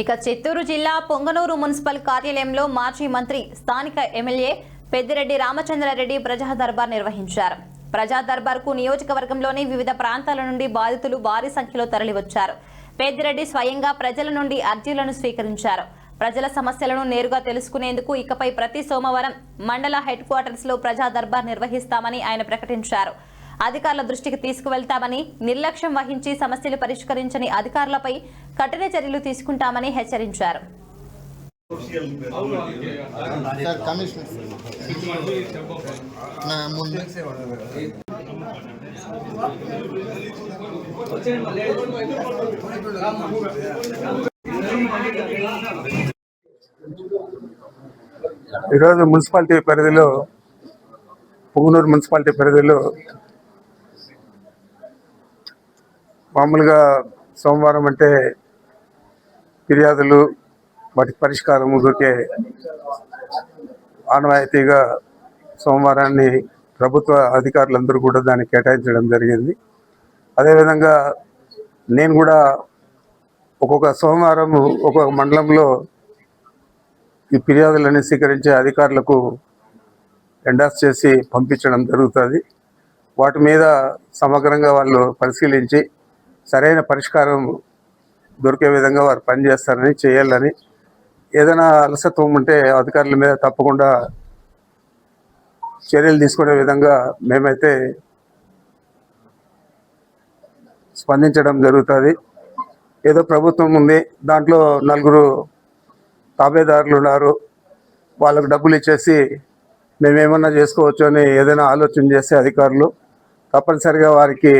ఇక చిత్తూరు జిల్లా పొంగనూరు మున్సిపల్ కార్యాలయంలో మాజీ మంత్రి స్థానిక ఎమ్మెల్యే పెద్దిరెడ్డి రామచంద్రారెడ్డి ప్రజా దర్బార్ నిర్వహించారు. ప్రజా దర్బార్కు నియోజకవర్గంలోని వివిధ ప్రాంతాల నుండి బాధితులు భారీ సంఖ్యలో తరలివచ్చారు. పెద్దిరెడ్డి స్వయంగా ప్రజల నుండి అర్జీలను స్వీకరించారు. ప్రజల సమస్యలను నేరుగా తెలుసుకునేందుకు ఇకపై ప్రతి సోమవారం మండల హెడ్ క్వార్టర్స్ లో ప్రజా దర్బార్ నిర్వహిస్తామని ఆయన ప్రకటించారు. అధికారుల దృష్టికి తీసుకువెళ్తామని, నిర్లక్ష్యం వహించి సమస్యలు పరిష్కరించని అధికారులపై కఠిన చర్యలు తీసుకుంటామని హెచ్చరించారు. ఈరోజు మున్సిపాలిటీ పరిధిలో పొంగనూరు మున్సిపాలిటీ పరిధిలో మామూలుగా సోమవారం అంటే ఫిర్యాదులు వాటి పరిష్కారం దొరికే ఆనవాయితీగా సోమవారాన్ని ప్రభుత్వ అధికారులందరూ కూడా దాన్ని కేటాయించడం జరిగింది. అదేవిధంగా నేను కూడా ఒక్కొక్క సోమవారం ఒక్కొక్క మండలంలో ఈ ఫిర్యాదులన్నీ స్వీకరించే అధికారులకు ఎండార్స్ చేసి పంపించడం జరుగుతుంది. వాటి మీద సమగ్రంగా వాళ్ళు పరిశీలించి సరైన పరిష్కారం దొరికే విధంగా వారు పనిచేస్తారని, చేయాలని, ఏదైనా అలసత్వం ఉంటే అధికారుల మీద తప్పకుండా చర్యలు తీసుకునే విధంగా మేమైతే స్పందించడం జరుగుతుంది. ఏదో ప్రభుత్వం ఉంది, దాంట్లో నలుగురు తాబేదారులు ఉన్నారు, వాళ్ళకు డబ్బులు ఇచ్చేసి మేమేమన్నా చేసుకోవచ్చు అని ఏదైనా ఆలోచన చేసే అధికారులు తప్పనిసరిగా వారికి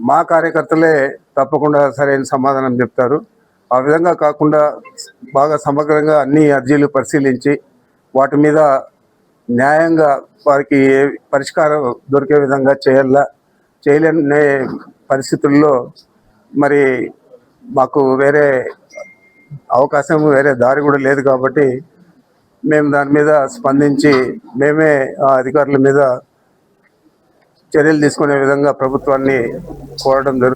మా కార్యకర్తలే తప్పకుండా సరైన సమాధానం చెప్తారు. ఆ విధంగా కాకుండా బాగా సమగ్రంగా అన్ని అర్జీలు పరిశీలించి వాటి మీద న్యాయంగా వారికి పరిష్కారం దొరికే విధంగా చేయలేని పరిస్థితుల్లో మరి మాకు వేరే అవకాశం, వేరే దారి కూడా లేదు. కాబట్టి మేము దాని మీద స్పందించి మేమే ఆ అధికారుల మీద చర్యలు తీసుకునే విధంగా ప్రభుత్వాన్ని కోరడం జరుగుతుంది.